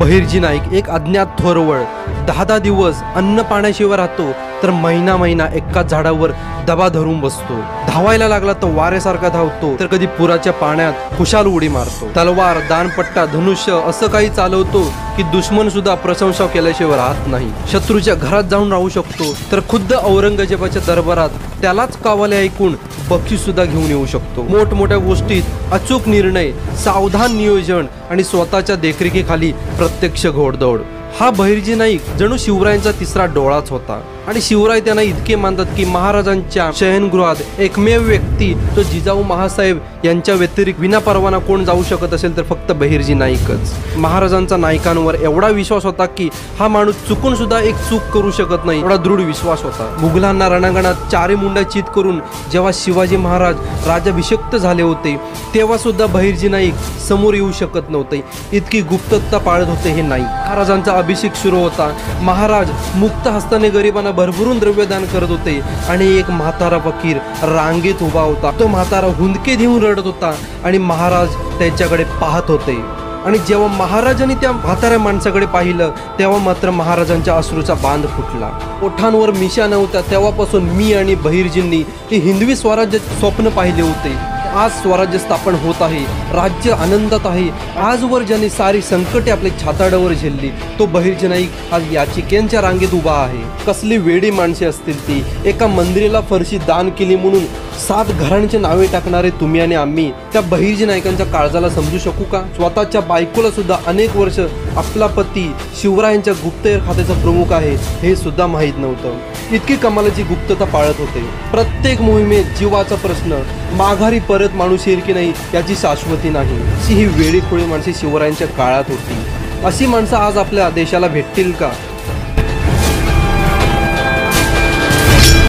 बहिर्जी नाईक एक अज्ञात थोरवळ 10 दिवस अन्न पाण्याशिवाय राहतो, तर महिना एकाच झाडावर दबा धरून बसतो। धावायला लागला तर वाऱ्यासारखा धावतो, तर कधी पुराच्या पाण्यात खुशाल उडी मारतो। तलवार, दानपट्टा, धनुष्य असं काही चालवतो की दुश्मन सुद्धा प्रशंसा केल्याशिवाय राहत नाही। शत्रूच्या घरात जाऊन राहू शकतो, तर खुद्द औरंगजेबाच्या दरबारात त्यालाच कावाले ऐकून बक्षीस सुद्धा घेऊन येऊ शकतो। मोठमोठ्या गोष्टीत अचूक निर्णय, सावधान नियोजन आणि स्वतःच्या देखरेखीखाली प्रत्यक्ष घोडदौड। हा बहिर्जी नाईक जणू शिवरायांचा तिसरा डोळाच होता आणि शिवराय त्यांना इतके मानतात की महाराजांच्या शयनगृहात एकमेव व्यक्ती तो जिजाऊ महासाहेब यांच्या व्यतिरिक्त विना परवाना कोण जाऊ शकत असेल तर फक्त बहिर्जी नाईकच। महाराजांचा नाईकांवर एवढा विश्वास होता की हा माणूस चुकून सुद्धा एक चूक करू शकत नाही, एवढा दृढ विश्वास होता। मुघलांना रणांगणात चारी मुंड्या चित करून जेव्हा शिवाजी महाराज राज्याभिषिक्त झाले होते, तेव्हा सुद्धा बहिर्जी नाईक समोर येऊ शकत नव्हते, इतकी गुप्तता पाळत होते हे नाईक। महाराजांचा अभिषेक सुरू होता, महाराज मुक्त हस्ताने गरिबांना भरभरून द्रव्यदान करत होते आणि एक म्हातारा फकीर रांगेत उभा होता। तो म्हातारा हुंदके देऊन रडत होता आणि महाराज त्याच्याकडे पाहत होते। आणि जेव्हा महाराजांनी त्या म्हाताऱ्या माणसाकडे पाहिलं, तेव्हा मात्र महाराजांच्या अश्रूचा बांध फुटला। ओठांवर मिशा नव्हत्या तेव्हापासून मी आणि बहिर्जींनी हे हिंदवी स्वराज्याचे स्वप्न पाहिले होते। आज स्वराज्य स्थापन होत आहे, राज्य आनंदात आहे। आजवर ज्यांनी सारी संकटे आपल्या छाताडावर झेलली, तो बहिर्जी नाईक आज याचिकेंच्या रांगेत उभा आहे। कसली वेडी माणसे असतील ती, एका मंदिराला फरशी दान केली म्हणून 7 घरांची नावे टाकणारे तुम्ही आणि आम्ही त्या बहिर्जी नाईकांच्या काळजाला समजू शकू का? स्वतःच्या बायकोला सुद्धा अनेक वर्ष आपला पती शिवरायांच्या गुप्तहेर खात्याचा प्रमुख आहे हे सुद्धा माहीत नव्हतं। इतकी कमालाची गुप्तता पाळत होते। प्रत्येक मोहिमेत जीवाचा प्रश्न, माघारी परत माणूस येईल की नाही याची शाश्वती नाही। ही वेळीखोळी माणसे शिवरायांच्या काळात होती। अशी माणसं आज आपल्या देशाला भेटतील का?